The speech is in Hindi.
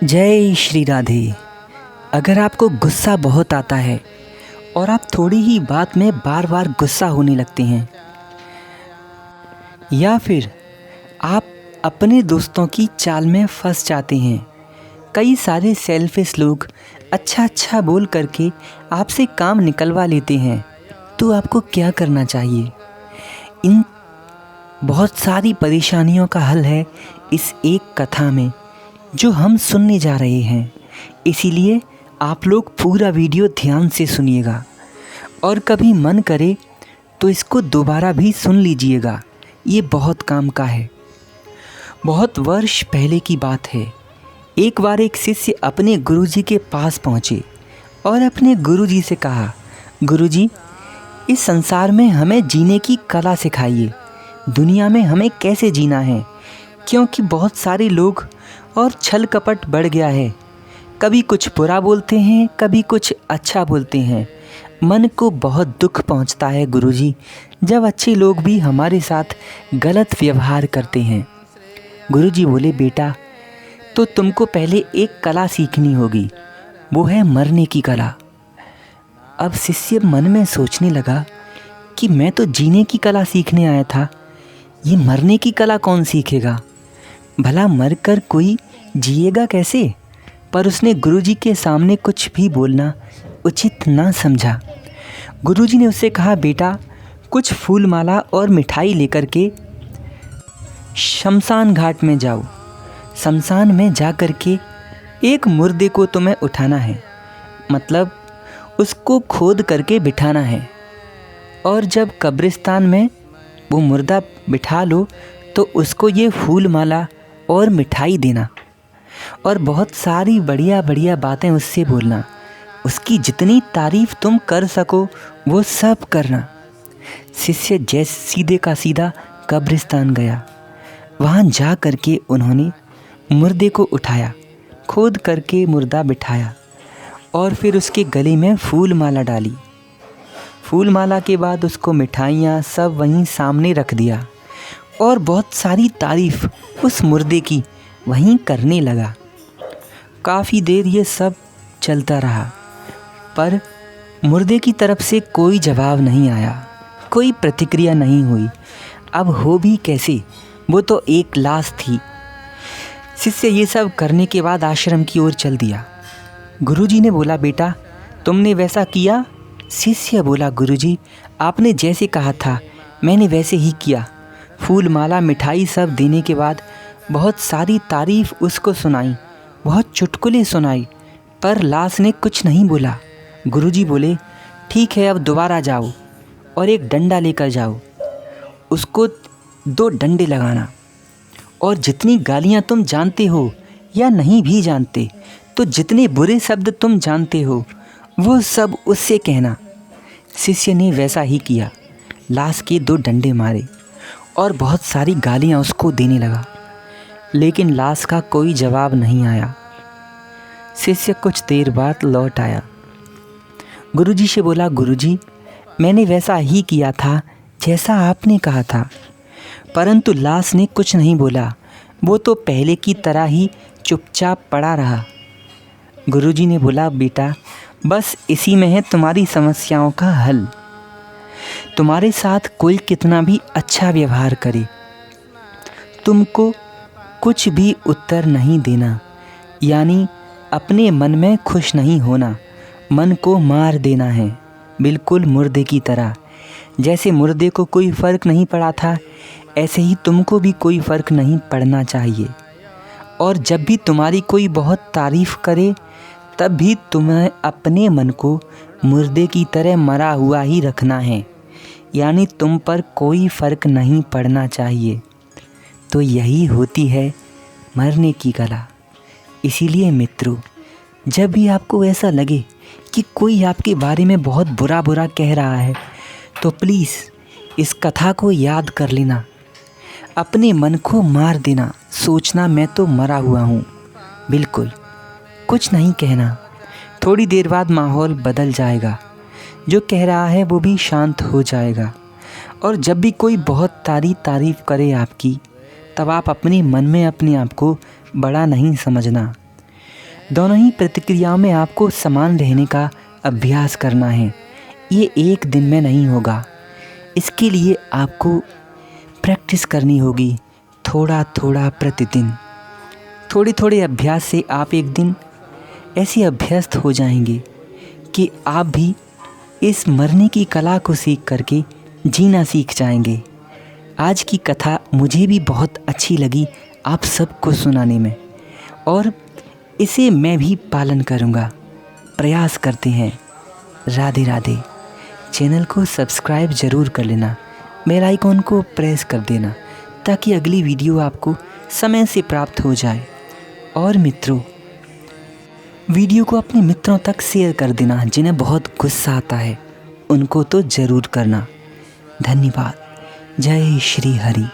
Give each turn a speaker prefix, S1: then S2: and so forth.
S1: जय श्री राधे। अगर आपको गुस्सा बहुत आता है और आप थोड़ी ही बात में बार बार गुस्सा होने लगते हैं, या फिर आप अपने दोस्तों की चाल में फंस जाते हैं, कई सारे सेल्फिश लोग अच्छा बोल करके आपसे काम निकलवा लेते हैं, तो आपको क्या करना चाहिए? इन बहुत सारी परेशानियों का हल है इस एक कथा में जो हम सुनने जा रहे हैं। इसीलिए आप लोग पूरा वीडियो ध्यान से सुनिएगा और कभी मन करे तो इसको दोबारा भी सुन लीजिएगा। ये बहुत काम का है। बहुत वर्ष पहले की बात है। एक बार एक शिष्य अपने गुरुजी के पास पहुँचे और अपने गुरुजी से कहा, गुरुजी, इस संसार में हमें जीने की कला सिखाइए। दुनिया में हमें कैसे जीना है, क्योंकि बहुत सारे लोग और छल कपट बढ़ गया है। कभी कुछ बुरा बोलते हैं, कभी कुछ अच्छा बोलते हैं। मन को बहुत दुख पहुंचता है गुरुजी, जब अच्छे लोग भी हमारे साथ गलत व्यवहार करते हैं। गुरुजी बोले, बेटा, तो तुमको पहले एक कला सीखनी होगी, वो है मरने की कला। अब शिष्य मन में सोचने लगा कि मैं तो जीने की कला सीखने आया था, ये मरने की कला कौन सीखेगा? भला मरकर कोई जिएगा कैसे? पर उसने गुरुजी के सामने कुछ भी बोलना उचित ना समझा। गुरुजी ने उससे कहा, बेटा, कुछ फूल माला और मिठाई लेकर के शमशान घाट में जाओ। शमशान में जा कर के एक मुर्दे को तुम्हें उठाना है, मतलब उसको खोद करके बिठाना है, और जब कब्रिस्तान में वो मुर्दा बिठा लो तो उसको ये फूल माला और मिठाई देना, और बहुत सारी बढ़िया बढ़िया बातें उससे बोलना। उसकी जितनी तारीफ़ तुम कर सको वो सब करना। शिष्य जैसे सीधे का सीधा कब्रिस्तान गया। वहाँ जा कर के उन्होंने मुर्दे को उठाया, खोद करके मुर्दा बिठाया, और फिर उसके गले में फूल माला डाली। फूल माला के बाद उसको मिठाइयाँ सब वहीं सामने रख दिया, और बहुत सारी तारीफ़ उस मुर्दे की वहीं करने लगा। काफ़ी देर ये सब चलता रहा, पर मुर्दे की तरफ से कोई जवाब नहीं आया, कोई प्रतिक्रिया नहीं हुई। अब हो भी कैसे, वो तो एक लाश थी। शिष्य ये सब करने के बाद आश्रम की ओर चल दिया। गुरुजी ने बोला, बेटा, तुमने वैसा किया? शिष्य बोला, गुरुजी, आपने जैसे कहा था मैंने वैसे ही किया। फूल माला मिठाई सब देने के बाद बहुत सारी तारीफ़ उसको सुनाई, बहुत चुटकुले सुनाई, पर लाश ने कुछ नहीं बोला। गुरुजी बोले, ठीक है, अब दोबारा जाओ और एक डंडा लेकर जाओ। उसको 2 डंडे लगाना, और जितनी गालियाँ तुम जानते हो या नहीं भी जानते, तो जितने बुरे शब्द तुम जानते हो वो सब उससे कहना। शिष्य ने वैसा ही किया। लाश के 2 डंडे मारे और बहुत सारी गालियाँ उसको देने लगा, लेकिन लाश का कोई जवाब नहीं आया। शिष्य कुछ देर बाद लौट आया। गुरुजी से बोला, गुरुजी, मैंने वैसा ही किया था जैसा आपने कहा था, परंतु लाश ने कुछ नहीं बोला, वो तो पहले की तरह ही चुपचाप पड़ा रहा। गुरुजी ने बोला, बेटा, बस इसी में है तुम्हारी समस्याओं का हल। तुम्हारे साथ कोई कितना भी अच्छा व्यवहार करे, तुमको कुछ भी उत्तर नहीं देना, यानी अपने मन में खुश नहीं होना, मन को मार देना है, बिल्कुल मुर्दे की तरह। जैसे मुर्दे को कोई फ़र्क नहीं पड़ा था, ऐसे ही तुमको भी कोई फ़र्क नहीं पड़ना चाहिए। और जब भी तुम्हारी कोई बहुत तारीफ़ करे, तब भी तुम्हें अपने मन को मुर्दे की तरह मरा हुआ ही रखना है, यानी तुम पर कोई फ़र्क नहीं पड़ना चाहिए। तो यही होती है मरने की कला। इसीलिए मित्रों, जब भी आपको ऐसा लगे कि कोई आपके बारे में बहुत बुरा कह रहा है, तो प्लीज़ इस कथा को याद कर लेना, अपने मन को मार देना, सोचना मैं तो मरा हुआ हूँ, बिल्कुल कुछ नहीं कहना। थोड़ी देर बाद माहौल बदल जाएगा, जो कह रहा है वो भी शांत हो जाएगा। और जब भी कोई बहुत तारीफ़ करे आपकी, तब आप अपने मन में अपने आप को बड़ा नहीं समझना। दोनों ही प्रतिक्रियाओं में आपको समान रहने का अभ्यास करना है। ये एक दिन में नहीं होगा, इसके लिए आपको प्रैक्टिस करनी होगी, थोड़ा थोड़ा प्रतिदिन। थोड़े थोड़े अभ्यास से आप एक दिन ऐसे अभ्यस्त हो जाएंगे कि आप भी इस मरने की कला को सीख करके जीना सीख जाएंगे। आज की कथा मुझे भी बहुत अच्छी लगी आप सबको सुनाने में, और इसे मैं भी पालन करूँगा। प्रयास करते हैं। राधे राधे। चैनल को सब्सक्राइब ज़रूर कर लेना, बेल आइकॉन को प्रेस कर देना ताकि अगली वीडियो आपको समय से प्राप्त हो जाए। और मित्रों, वीडियो को अपने मित्रों तक शेयर कर देना जिन्हें बहुत गुस्सा आता है, उनको तो ज़रूर करना। धन्यवाद। जय श्री हरि।